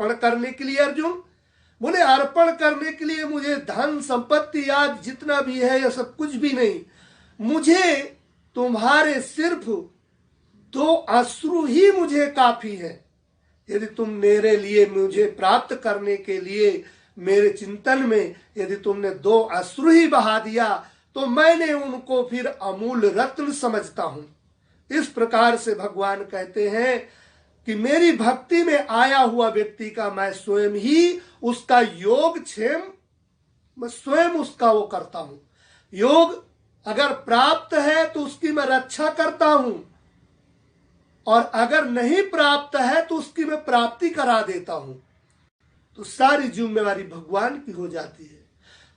अर्पण करने के लिए अर्जुन? बोले अर्पण करने के लिए मुझे धन संपत्ति आज जितना भी है यह सब कुछ भी नहीं, मुझे तुम्हारे सिर्फ 2 अश्रु ही मुझे काफी है। यदि तुम मेरे लिए, मुझे प्राप्त करने के लिए मेरे चिंतन में यदि तुमने 2 अश्रु ही बहा दिया तो मैंने उनको फिर अमूल रत्न समझता हूं। इस प्रकार से भगवान कहते हैं कि मेरी भक्ति में आया हुआ व्यक्ति का मैं स्वयं ही उसका योगक्षेम, मैं स्वयं उसका वो करता हूं। योग अगर प्राप्त है तो उसकी मैं रक्षा करता हूं, और अगर नहीं प्राप्त है तो उसकी मैं प्राप्ति करा देता हूं। तो सारी जिम्मेवारी भगवान की हो जाती है।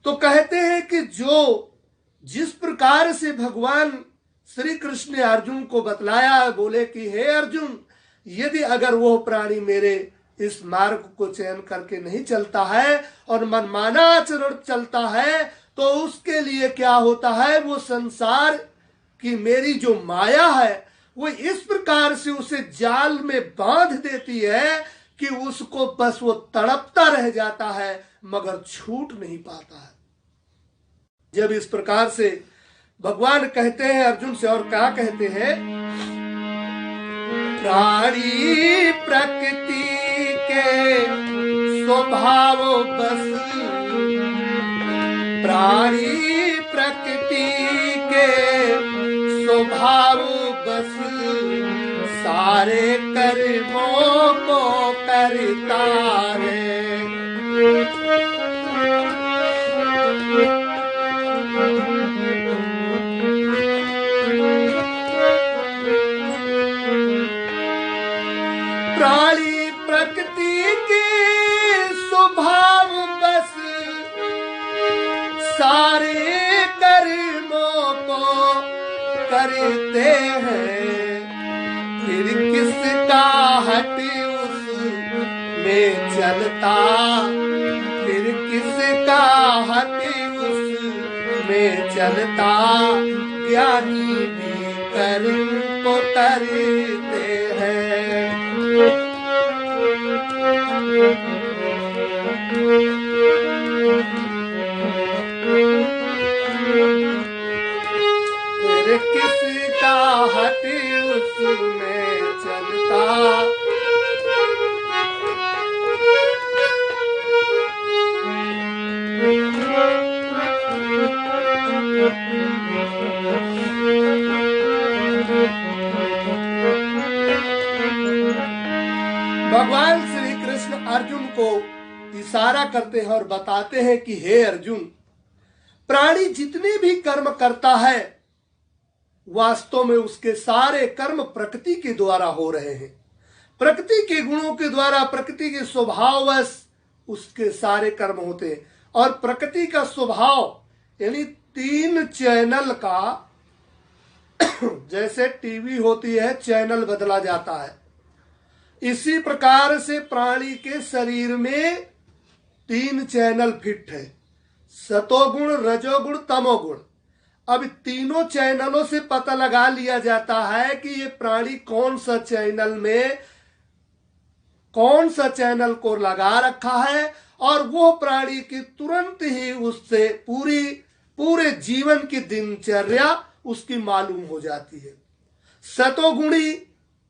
तो कहते हैं कि जो जिस प्रकार से भगवान श्री कृष्ण ने अर्जुन को बतलाया, बोले कि हे अर्जुन, यदि अगर वो प्राणी मेरे इस मार्ग को चयन करके नहीं चलता है और मनमाना आचरण चलता है तो उसके लिए क्या होता है, वो संसार की मेरी जो माया है वो इस प्रकार से उसे जाल में बांध देती है कि उसको बस वो तड़पता रह जाता है मगर छूट नहीं पाता है। जब इस प्रकार से भगवान कहते हैं अर्जुन से, और क्या कहते हैं, प्राणी प्रकृति के स्वभाव बस, प्राणी प्रकृति के स्वभाव बस, सारे कर्मों को करता है। प्राणी प्रकृति के स्वभाव बस, सारे कर्मों को करते हैं, फिर किसका हट उसमें चलता, फिर किसका हट उसमें चलता, ज्ञानी भी कर्म को करते हैं। फिर किसका हट उसमें चलता, भगवान श्री कृष्ण अर्जुन को इशारा करते हैं और बताते हैं कि हे अर्जुन, प्राणी जितने भी कर्म करता है वास्तव में उसके सारे कर्म प्रकृति के द्वारा हो रहे हैं। प्रकृति के गुणों के द्वारा, प्रकृति के स्वभाववश उसके सारे कर्म होते हैं। और प्रकृति का स्वभाव यानी 3 चैनल का जैसे टीवी होती है चैनल बदला जाता है, इसी प्रकार से प्राणी के शरीर में 3 चैनल फिट है, सतोगुण, रजोगुण, तमोगुण। अब तीनों चैनलों से पता लगा लिया जाता है कि ये प्राणी कौन सा चैनल में, कौन सा चैनल को लगा रखा है, और वो प्राणी की तुरंत ही उससे पूरे जीवन की दिनचर्या उसकी मालूम हो जाती है।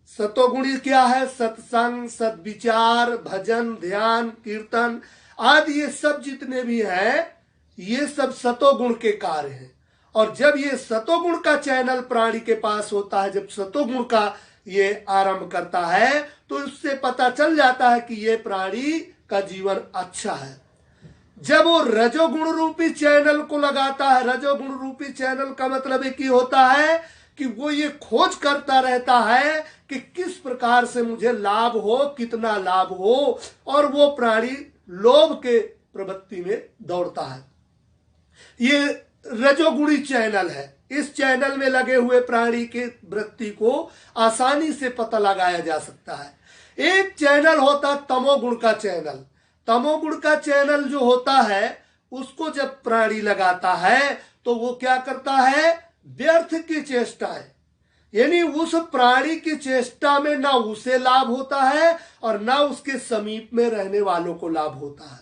सतोगुणी क्या है? सत्संग, सद्विचार, भजन, ध्यान, कीर्तन आदि ये सब जितने भी हैं ये सब सतोगुण के कार्य हैं। और जब ये सतोगुण का चैनल प्राणी के पास होता है, जब सतोगुण का ये आरंभ करता है तो उससे पता चल जाता है कि ये प्राणी का जीवन अच्छा है। जब वो रजोगुण रूपी चैनल को लगाता है, रजोगुण रूपी चैनल का मतलब एक ही होता है कि वो ये खोज करता रहता है कि किस प्रकार से मुझे लाभ हो, कितना लाभ हो, और वो प्राणी लोभ के प्रवृत्ति में दौड़ता है। ये रजोगुणी चैनल है। इस चैनल में लगे हुए प्राणी के वृत्ति को आसानी से पता लगाया जा सकता है। एक चैनल होता है तमोगुण का चैनल। तमोगुण का चैनल जो होता है उसको जब प्राणी लगाता है तो वो क्या करता है? व्यर्थ की चेष्टाएं, यानी उस प्राणी की चेष्टा में ना उसे लाभ होता है और ना उसके समीप में रहने वालों को लाभ होता है।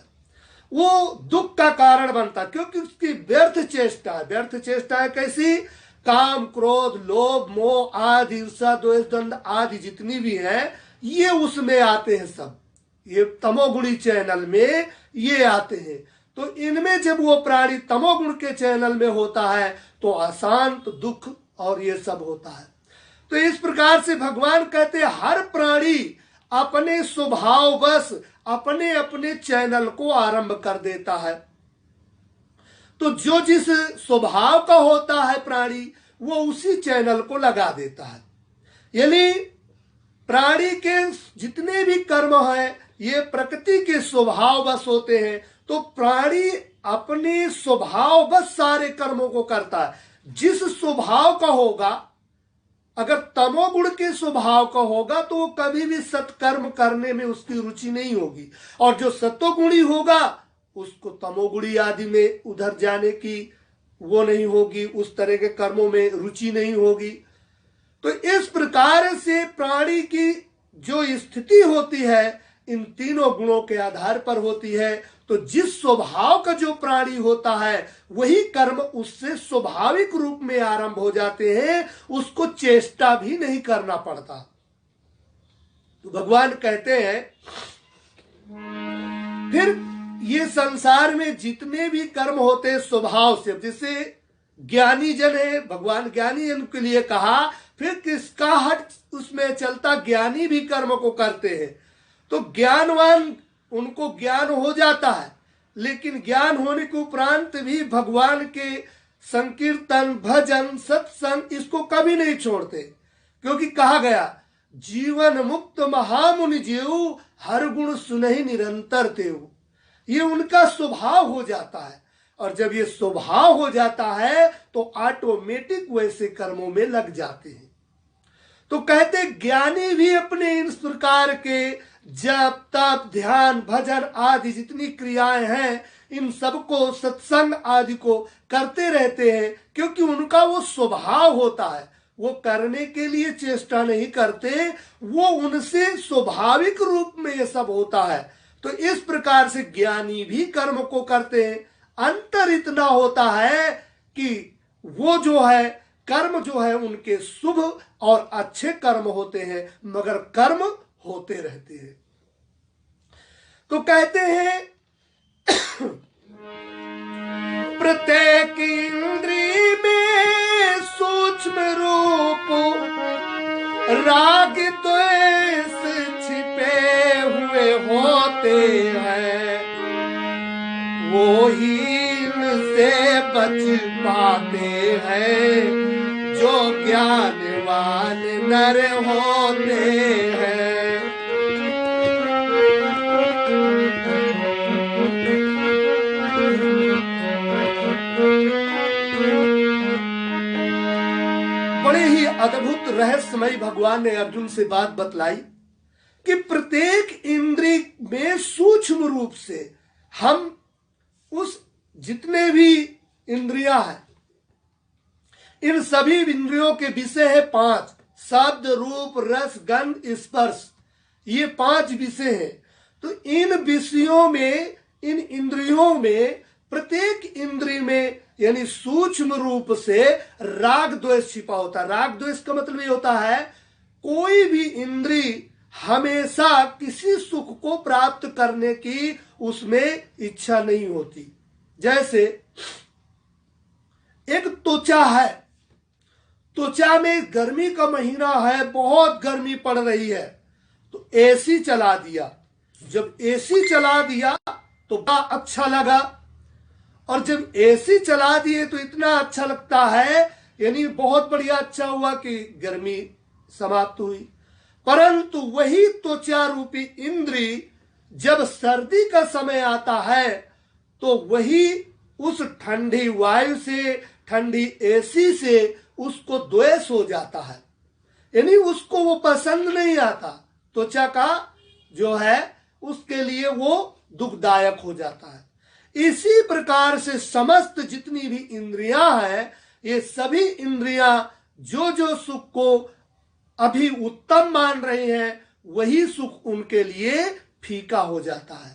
वो दुख का कारण बनता, क्योंकि उसकी व्यर्थ चेष्टा है। व्यर्थ चेष्टा है कैसी? काम, क्रोध, लोभ, मोह आदि, ईर्ष्या, द्वेष, द्वंद्व आदि जितनी भी है ये उसमें आते हैं। सब ये तमोगुणी चैनल में ये आते हैं। तो इनमें जब वो प्राणी तमोगुण के चैनल में होता है तो अशांत, दुख और ये सब होता है। तो इस प्रकार से भगवान कहते हैं हर प्राणी अपने स्वभाववश अपने अपने चैनल को आरंभ कर देता है। तो जो जिस स्वभाव का होता है प्राणी वो उसी चैनल को लगा देता है। यानी प्राणी के जितने भी कर्म हैं ये प्रकृति के स्वभाववश होते हैं। तो प्राणी अपने स्वभाववश सारे कर्मों को करता है। जिस स्वभाव का होगा, अगर तमोगुण के स्वभाव का होगा तो वो कभी भी सत्कर्म करने में उसकी रुचि नहीं होगी, और जो सत्वगुणी होगा उसको तमोगुणी आदि में उधर जाने की वो नहीं होगी, उस तरह के कर्मों में रुचि नहीं होगी। तो इस प्रकार से प्राणी की जो स्थिति होती है इन तीनों गुणों के आधार पर होती है। तो जिस स्वभाव का जो प्राणी होता है वही कर्म उससे स्वाभाविक रूप में आरंभ हो जाते हैं, उसको चेष्टा भी नहीं करना पड़ता। तो भगवान कहते हैं फिर ये संसार में जितने भी कर्म होते हैं स्वभाव से, जैसे ज्ञानी जन है, भगवान ज्ञानी जन के लिए कहा, फिर किसका हट उसमें चलता, ज्ञानी भी कर्म को करते हैं। तो ज्ञानवान उनको ज्ञान हो जाता है, लेकिन ज्ञान होने के उपरांत भी भगवान के संकीर्तन, भजन, सत्संग इसको कभी नहीं छोड़ते, क्योंकि कहा गया जीवन मुक्त महामुनि जीव हर गुण सुनहि निरंतर तेऊ। ये उनका स्वभाव हो जाता है, और जब ये स्वभाव हो जाता है तो ऑटोमेटिक वैसे कर्मों में लग जाते हैं। तो कहते ज्ञानी भी अपने इन प्रकार के जप, तप, ध्यान, भजन आदि जितनी क्रियाएं हैं इन सबको, सत्संग आदि को करते रहते हैं, क्योंकि उनका वो स्वभाव होता है। वो करने के लिए चेष्टा नहीं करते, वो उनसे स्वाभाविक रूप में ये सब होता है। तो इस प्रकार से ज्ञानी भी कर्म को करते हैं। अंतर इतना होता है कि वो जो है कर्म जो है उनके शुभ और अच्छे कर्म होते हैं, मगर कर्म होते रहते हैं। तो कहते हैं प्रत्येक इंद्रिय में सूक्ष्म रूप राग द्वेष छिपे हुए होते हैं, वो ही इनसे बच पाते हैं जो ज्ञानवान नर होते हैं। बड़े ही अद्भुत रहस्यमय भगवान ने अर्जुन से बात बतलाई कि प्रत्येक इंद्रिय में सूक्ष्म रूप से हम उस जितने भी इंद्रियां हैं इन सभी इंद्रियों के विषय है 5, शब्द, रूप, रस, गंध, स्पर्श, ये 5 विषय हैं। तो इन विषयों में, इन इंद्रियों में, प्रत्येक इंद्रिय में यानी सूक्ष्म रूप से राग द्वेष छिपा होता है। राग द्वेष का मतलब ये होता है कोई भी इंद्रिय हमेशा किसी सुख को प्राप्त करने की उसमें इच्छा नहीं होती। जैसे एक त्वचा है, त्वचा में गर्मी का महीना है, बहुत गर्मी पड़ रही है, तो एसी चला दिया। जब एसी चला दिया तो बड़ा अच्छा लगा, और जब एसी चला दिए तो इतना अच्छा लगता है, यानी बहुत बढ़िया अच्छा हुआ कि गर्मी समाप्त हुई। परंतु वही त्वचा रूपी इंद्रिय जब सर्दी का समय आता है तो वही उस ठंडी वायु से, ठंडी एसी से उसको द्वेष हो जाता है, यानी उसको वो पसंद नहीं आता। त्वचा का जो है उसके लिए वो दुखदायक हो जाता है। इसी प्रकार से समस्त जितनी भी इंद्रियां हैं, ये सभी इंद्रियां जो जो सुख को अभी उत्तम मान रहे हैं वही सुख उनके लिए फीका हो जाता है।